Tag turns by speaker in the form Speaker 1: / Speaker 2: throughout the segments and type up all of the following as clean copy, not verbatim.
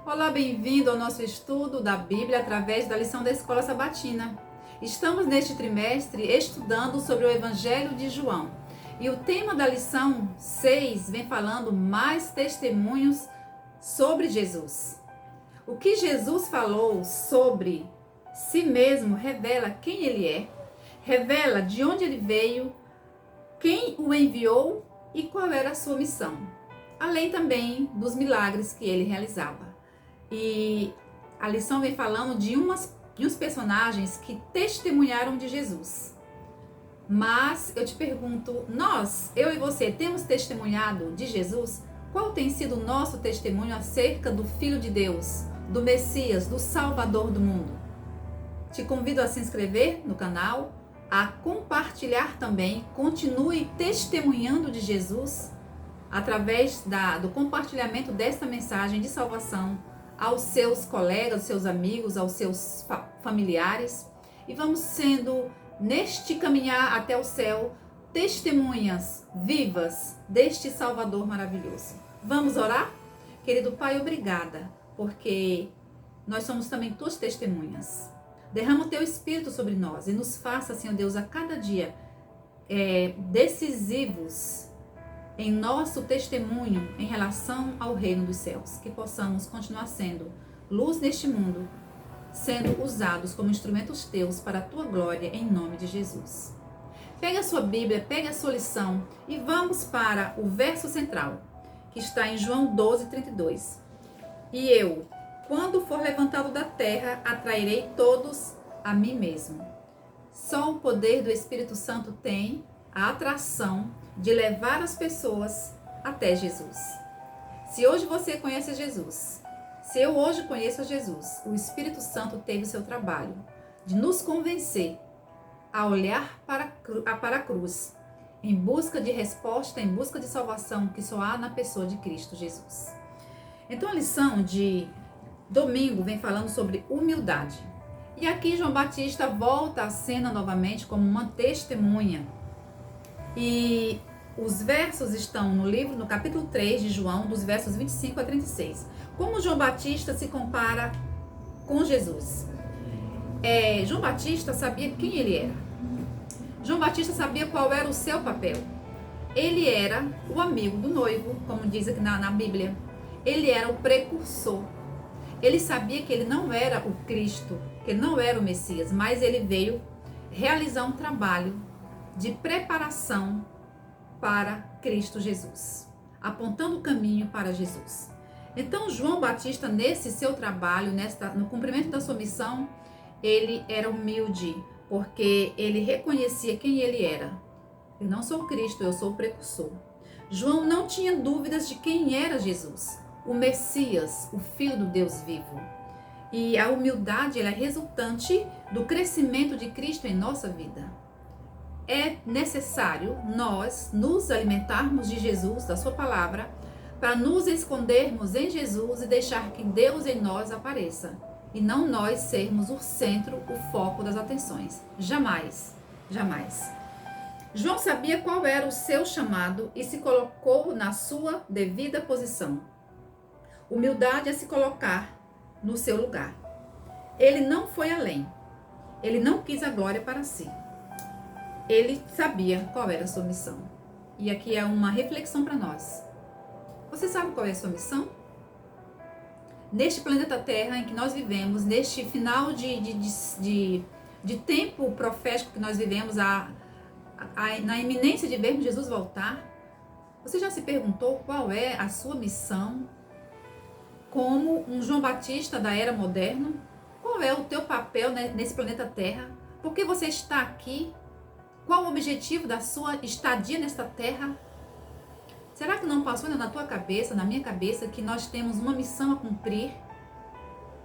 Speaker 1: Olá, bem-vindo ao nosso estudo da Bíblia através da lição da Escola Sabatina. Estamos neste trimestre estudando sobre o Evangelho de João. E o tema da lição 6 vem falando mais testemunhos sobre Jesus. O que Jesus falou sobre si mesmo revela quem ele é, revela de onde ele veio, quem o enviou e qual era a sua missão. Além também dos milagres que ele realizava. E a lição vem falando de uns personagens que testemunharam de Jesus. Mas eu te pergunto, eu e você, temos testemunhado de Jesus? Qual tem sido o nosso testemunho acerca do Filho de Deus, do Messias, do Salvador do mundo? Te convido a se inscrever no canal, a compartilhar também, continue testemunhando de Jesus através do compartilhamento desta mensagem de salvação aos seus colegas, aos seus amigos, aos seus familiares. E vamos sendo, neste caminhar até o céu, testemunhas vivas deste Salvador maravilhoso. Vamos orar? Querido Pai, obrigada, porque nós somos também tuas testemunhas. Derrama o teu Espírito sobre nós e nos faça, Senhor Deus, a cada dia decisivos em nosso testemunho em relação ao reino dos céus, que possamos continuar sendo luz neste mundo, sendo usados como instrumentos teus para a tua glória, em nome de Jesus. Pega a sua Bíblia, pega a sua lição e vamos para o verso central, que está em João 12:32. E eu, quando for levantado da terra, atrairei todos a mim mesmo. Só o poder do Espírito Santo tem a atração de levar as pessoas até Jesus. Se hoje você conhece Jesus, se eu hoje conheço Jesus, o Espírito Santo teve o seu trabalho de nos convencer a olhar para a cruz, em busca de resposta, em busca de salvação que só há na pessoa de Cristo Jesus. Então a lição de domingo vem falando sobre humildade. E aqui João Batista volta à cena novamente como uma testemunha. E os versos estão no capítulo 3 de João, dos versos 25 a 36. Como João Batista se compara com Jesus? João Batista sabia quem ele era. João Batista sabia qual era o seu papel. Ele era o amigo do noivo, como diz aqui na Bíblia. Ele era o precursor. Ele sabia que ele não era o Cristo, que ele não era o Messias, mas ele veio realizar um trabalho de preparação para Cristo Jesus, apontando o caminho para Jesus. Então João Batista, nesse seu trabalho, no cumprimento da sua missão, ele era humilde, porque ele reconhecia quem ele era. Eu não sou o Cristo, eu sou o precursor. João não tinha dúvidas de quem era Jesus, o Messias, o Filho do Deus vivo. E a humildade ela é resultante do crescimento de Cristo em nossa vida. É necessário nós nos alimentarmos de Jesus, da sua palavra, para nos escondermos em Jesus e deixar que Deus em nós apareça. E não nós sermos o centro, o foco das atenções. Jamais, jamais. João sabia qual era o seu chamado e se colocou na sua devida posição. Humildade é se colocar no seu lugar. Ele não foi além. Ele não quis a glória para si. Ele sabia qual era a sua missão. E aqui é uma reflexão para nós. Você sabe qual é a sua missão? Neste planeta Terra em que nós vivemos, neste final de tempo profético que nós vivemos, na iminência de vermos Jesus voltar, você já se perguntou qual é a sua missão? Como um João Batista da era moderna? Qual é o teu papel nesse planeta Terra? Por que você está aqui? Qual o objetivo da sua estadia nesta terra? Será que não passou na tua cabeça, na minha cabeça, que nós temos uma missão a cumprir?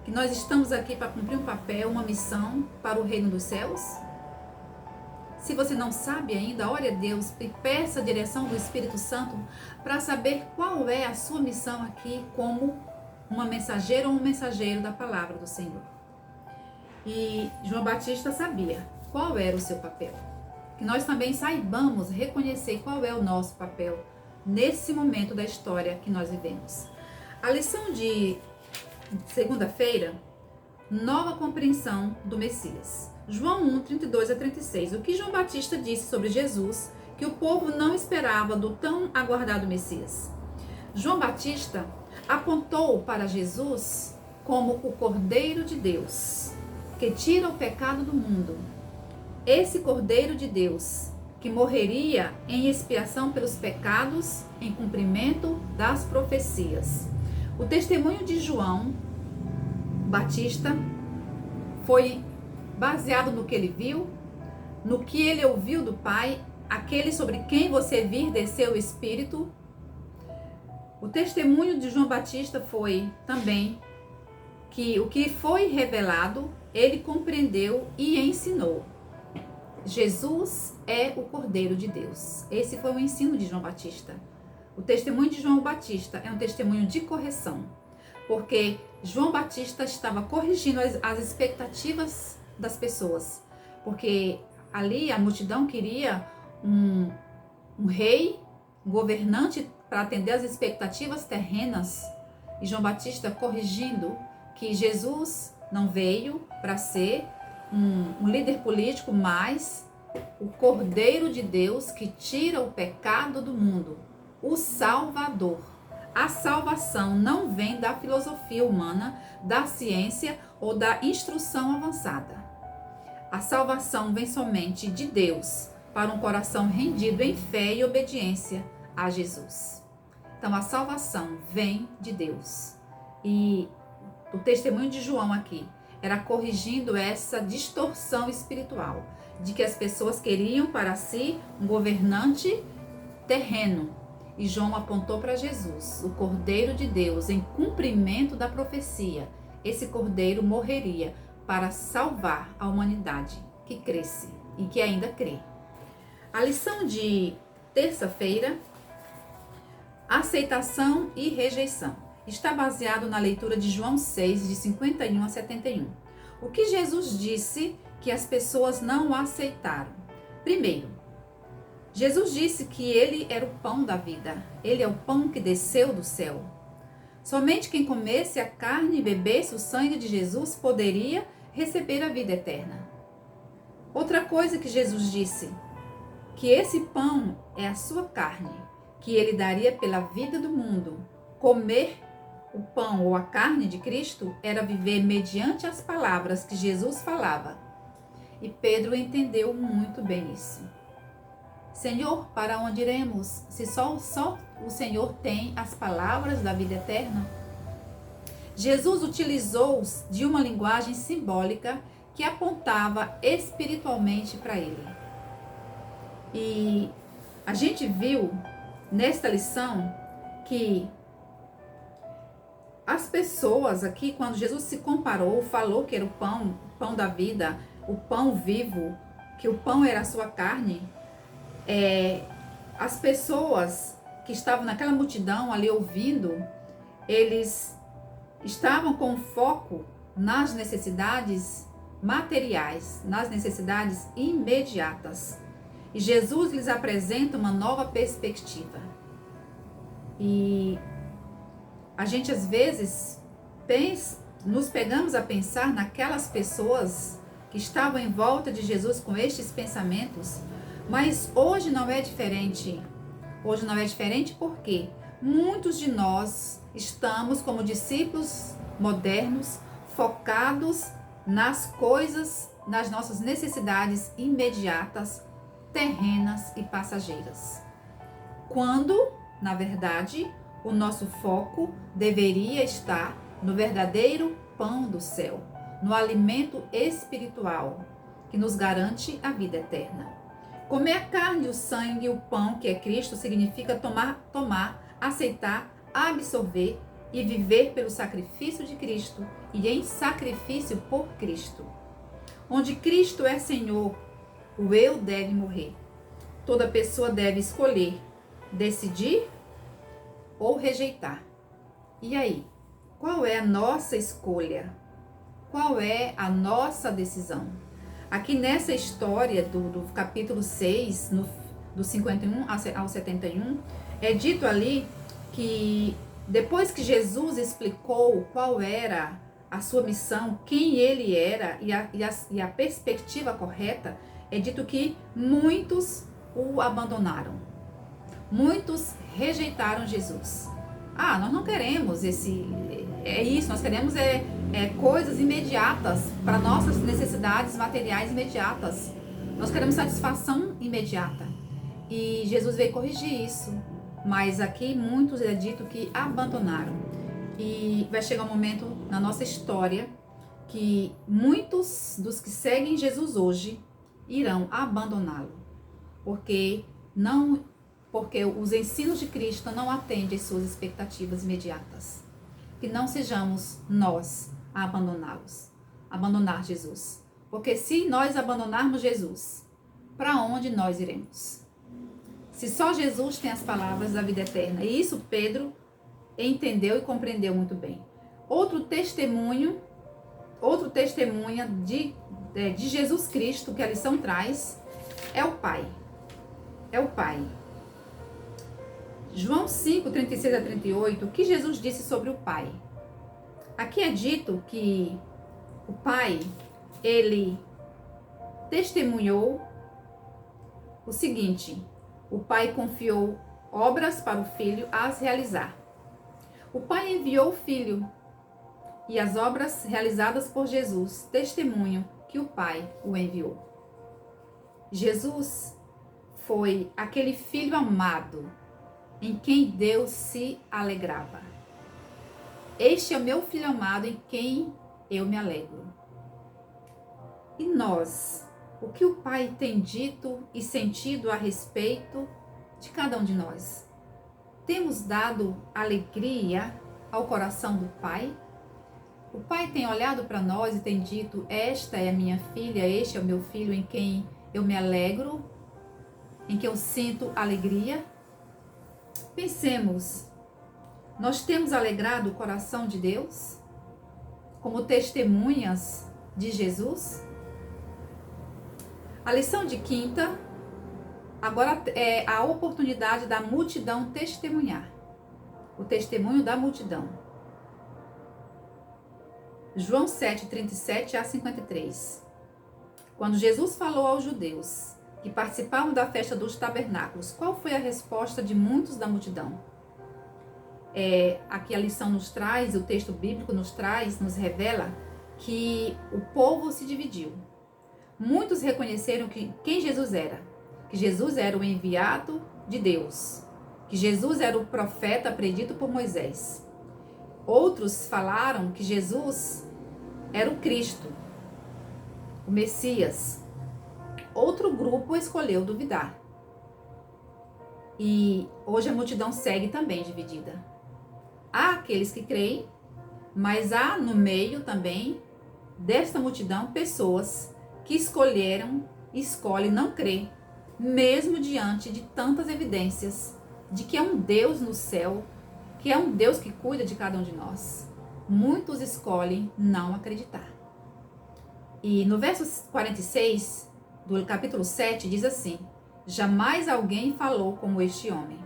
Speaker 1: Que nós estamos aqui para cumprir um papel, uma missão para o reino dos céus? Se você não sabe ainda, ore a Deus e peça a direção do Espírito Santo para saber qual é a sua missão aqui como uma mensageira ou um mensageiro da palavra do Senhor. E João Batista sabia qual era o seu papel. Que nós também saibamos reconhecer qual é o nosso papel nesse momento da história que nós vivemos. A lição de segunda-feira, nova compreensão do Messias. João 1, 32 a 36. O que João Batista disse sobre Jesus, que o povo não esperava do tão aguardado Messias. João Batista apontou para Jesus como o Cordeiro de Deus, que tira o pecado do mundo. Esse Cordeiro de Deus, que morreria em expiação pelos pecados, em cumprimento das profecias. O testemunho de João Batista foi baseado no que ele viu, no que ele ouviu do Pai, aquele sobre quem você vir descer o Espírito. O testemunho de João Batista foi também que o que foi revelado, ele compreendeu e ensinou. Jesus é o Cordeiro de Deus. Esse foi o ensino de João Batista. O testemunho de João Batista é um testemunho de correção, porque João Batista estava corrigindo as expectativas das pessoas, porque ali a multidão queria um rei, um governante para atender às expectativas terrenas, e João Batista corrigindo que Jesus não veio para ser um líder político, mas o Cordeiro de Deus que tira o pecado do mundo, o Salvador. A salvação não vem da filosofia humana, da ciência ou da instrução avançada. A salvação vem somente de Deus, para um coração rendido em fé e obediência a Jesus. Então a salvação vem de Deus. E o testemunho de João aqui era corrigindo essa distorção espiritual, de que as pessoas queriam para si um governante terreno. E João apontou para Jesus, o Cordeiro de Deus, em cumprimento da profecia. Esse Cordeiro morreria para salvar a humanidade que cresce e que ainda crê. A lição de terça-feira, aceitação e rejeição, está baseado na leitura de João 6, de 51 a 71. O que Jesus disse que as pessoas não aceitaram? Primeiro, Jesus disse que ele era o pão da vida. Ele é o pão que desceu do céu. Somente quem comesse a carne e bebesse o sangue de Jesus poderia receber a vida eterna. Outra coisa que Jesus disse, que esse pão é a sua carne, que ele daria pela vida do mundo. Comer o pão ou a carne de Cristo era viver mediante as palavras que Jesus falava. E Pedro entendeu muito bem isso. Senhor, para onde iremos, se só o Senhor tem as palavras da vida eterna? Jesus utilizou de uma linguagem simbólica que apontava espiritualmente para ele. E a gente viu nesta lição que as pessoas aqui, quando Jesus se comparou, falou que era o pão da vida, o pão vivo, que o pão era a sua carne, as pessoas que estavam naquela multidão ali ouvindo, eles estavam com foco nas necessidades materiais, nas necessidades imediatas. E Jesus lhes apresenta uma nova perspectiva. E a gente às vezes nos pegamos a pensar naquelas pessoas que estavam em volta de Jesus com estes pensamentos, mas hoje não é diferente. Hoje não é diferente porque muitos de nós estamos como discípulos modernos, focados nas coisas, nas nossas necessidades imediatas, terrenas e passageiras. Quando, na verdade, o nosso foco deveria estar no verdadeiro pão do céu, no alimento espiritual que nos garante a vida eterna. Comer a carne, o sangue e o pão, que é Cristo, significa tomar, aceitar, absorver e viver pelo sacrifício de Cristo e em sacrifício por Cristo. Onde Cristo é Senhor, o eu deve morrer. Toda pessoa deve escolher, decidir ou rejeitar. E aí, qual é a nossa escolha? Qual é a nossa decisão? Aqui nessa história do capítulo 6, do 51 ao 71, é dito ali que Depois que Jesus explicou qual era a sua missão, quem ele era e a perspectiva correta, é dito que muitos o abandonaram. Muitos rejeitaram Jesus. Ah, nós não queremos nós queremos coisas imediatas para nossas necessidades materiais imediatas. Nós queremos satisfação imediata. E Jesus veio corrigir isso. Mas aqui muitos é dito que abandonaram. E vai chegar um momento na nossa história que muitos dos que seguem Jesus hoje irão abandoná-lo. Porque os ensinos de Cristo não atendem às suas expectativas imediatas. Que não sejamos nós a abandonar Jesus. Porque se nós abandonarmos Jesus, para onde nós iremos? Se só Jesus tem as palavras da vida eterna. E isso Pedro entendeu e compreendeu muito bem. Outro testemunha de Jesus Cristo, que a lição traz, é o Pai. É o Pai. João 5, 36 a 38, o que Jesus disse sobre o Pai? Aqui é dito que o Pai, ele testemunhou o seguinte: o Pai confiou obras para o Filho as realizar. O Pai enviou o Filho, e as obras realizadas por Jesus testemunham que o Pai o enviou. Jesus foi aquele Filho amado em quem Deus se alegrava. Este é o meu Filho amado em quem eu me alegro. E nós, o que o Pai tem dito e sentido a respeito de cada um de nós? Temos dado alegria ao coração do Pai? O Pai tem olhado para nós e tem dito: esta é a minha filha, este é o meu filho em quem eu me alegro, em que eu sinto alegria? Pensemos, nós temos alegrado o coração de Deus como testemunhas de Jesus? A lição de quinta, agora é a oportunidade da multidão testemunhar. O testemunho da multidão. João 7, 37 a 53. Quando Jesus falou aos judeus que participavam da festa dos tabernáculos, qual foi a resposta de muitos da multidão? Aqui a lição nos traz, o texto bíblico nos revela que o povo se dividiu. Muitos reconheceram quem Jesus era, que Jesus era o enviado de Deus, que Jesus era o profeta predito por Moisés. Outros falaram que Jesus era o Cristo, o Messias. Outro grupo escolheu duvidar. E hoje a multidão segue também dividida. Há aqueles que creem, mas há no meio também desta multidão pessoas que escolhem não crer, mesmo diante de tantas evidências de que é um Deus no céu, que é um Deus que cuida de cada um de nós. Muitos escolhem não acreditar. E no verso 46 do capítulo 7 diz assim: jamais alguém falou como este homem.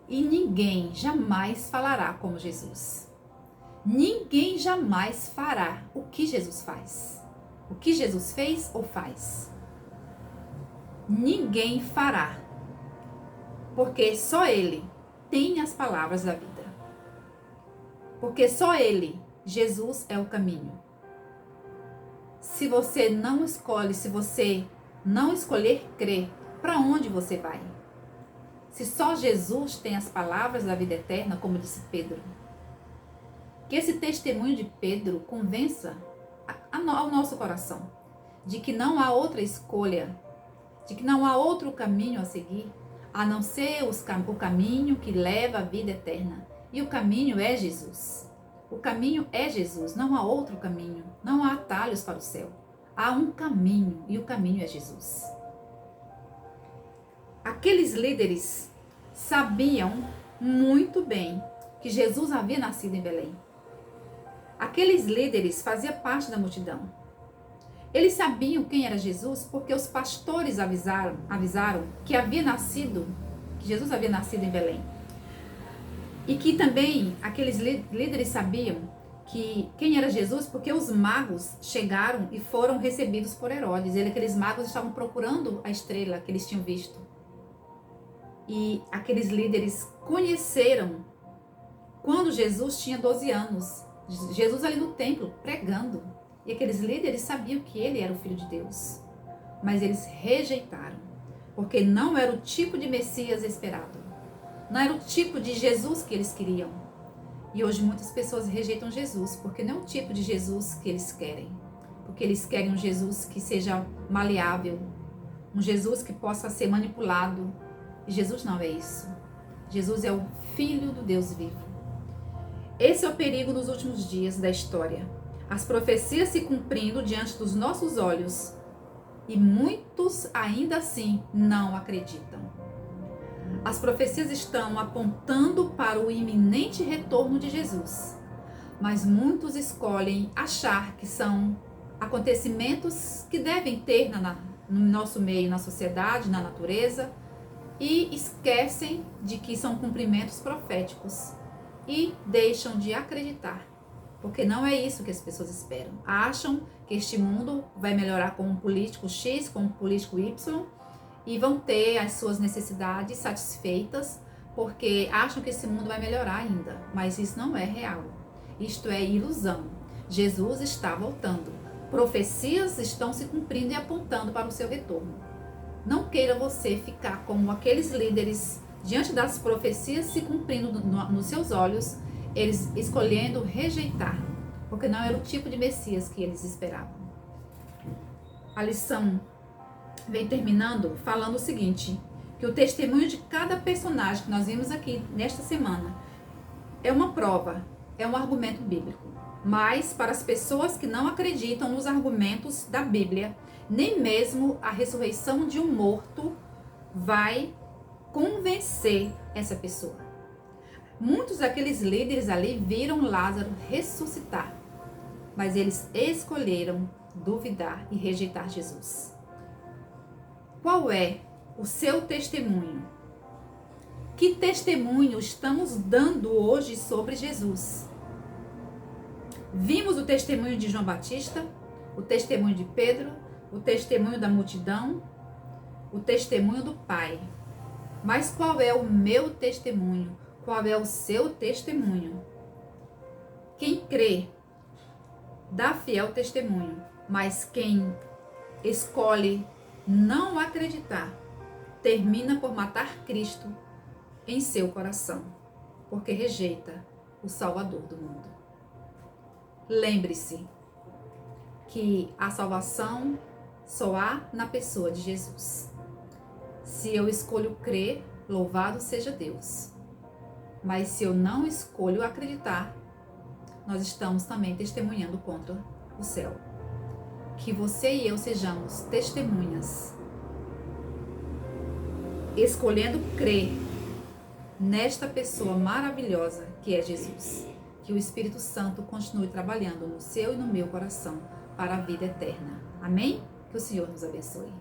Speaker 1: E ninguém jamais falará como Jesus. Ninguém jamais fará o que Jesus faz. O que Jesus fez ou faz. Ninguém fará. Porque só Ele tem as palavras da vida. Porque só Ele, Jesus, é o caminho. Se você não escolher crer, para onde você vai? Se só Jesus tem as palavras da vida eterna, como disse Pedro. Que esse testemunho de Pedro convença ao nosso coração de que não há outra escolha, de que não há outro caminho a seguir, a não ser o caminho que leva à vida eterna. E o caminho é Jesus. O caminho é Jesus, não há outro caminho, não há atalhos para o céu. Há um caminho e o caminho é Jesus. Aqueles líderes sabiam muito bem que Jesus havia nascido em Belém. Aqueles líderes faziam parte da multidão. Eles sabiam quem era Jesus porque os pastores avisaram que Jesus havia nascido em Belém. E que também aqueles líderes sabiam que quem era Jesus, porque os magos chegaram e foram recebidos por Herodes. Aqueles magos estavam procurando a estrela que eles tinham visto. E aqueles líderes conheceram quando Jesus tinha 12 anos. Jesus ali no templo, pregando. E aqueles líderes sabiam que ele era o Filho de Deus. Mas eles rejeitaram, porque não era o tipo de Messias esperado. Não era o tipo de Jesus que eles queriam. E hoje muitas pessoas rejeitam Jesus, porque não é o tipo de Jesus que eles querem. Porque eles querem um Jesus que seja maleável, um Jesus que possa ser manipulado. E Jesus não é isso. Jesus é o Filho do Deus vivo. Esse é o perigo nos últimos dias da história. As profecias se cumprindo diante dos nossos olhos. E muitos ainda assim não acreditam. As profecias estão apontando para o iminente retorno de Jesus. Mas muitos escolhem achar que são acontecimentos que devem ter no nosso meio, na sociedade, na natureza, e esquecem de que são cumprimentos proféticos e deixam de acreditar, porque não é isso que as pessoas esperam. Acham que este mundo vai melhorar com um político X, com um político Y, e vão ter as suas necessidades satisfeitas, porque acham que esse mundo vai melhorar ainda, mas isso não é real. Isto é ilusão. Jesus está voltando. Profecias estão se cumprindo e apontando para o seu retorno. Não queira você ficar como aqueles líderes diante das profecias se cumprindo nos seus olhos, eles escolhendo rejeitar, porque não era o tipo de Messias que eles esperavam. A lição vem terminando falando o seguinte, que o testemunho de cada personagem que nós vimos aqui nesta semana é uma prova, é um argumento bíblico. Mas para as pessoas que não acreditam nos argumentos da Bíblia, nem mesmo a ressurreição de um morto vai convencer essa pessoa. Muitos daqueles líderes ali viram Lázaro ressuscitar, mas eles escolheram duvidar e rejeitar Jesus. Qual é o seu testemunho? Que testemunho estamos dando hoje sobre Jesus? Vimos o testemunho de João Batista, o testemunho de Pedro, o testemunho da multidão, o testemunho do Pai. Mas qual é o meu testemunho? Qual é o seu testemunho? Quem crê, dá fiel testemunho, mas quem escolhe não acreditar, termina por matar Cristo em seu coração, porque rejeita o Salvador do mundo. Lembre-se que a salvação só há na pessoa de Jesus. Se eu escolho crer, louvado seja Deus. Mas se eu não escolho acreditar, nós estamos também testemunhando contra o céu. Que você e eu sejamos testemunhas, escolhendo crer nesta pessoa maravilhosa que é Jesus. Que o Espírito Santo continue trabalhando no seu e no meu coração para a vida eterna. Amém? Que o Senhor nos abençoe.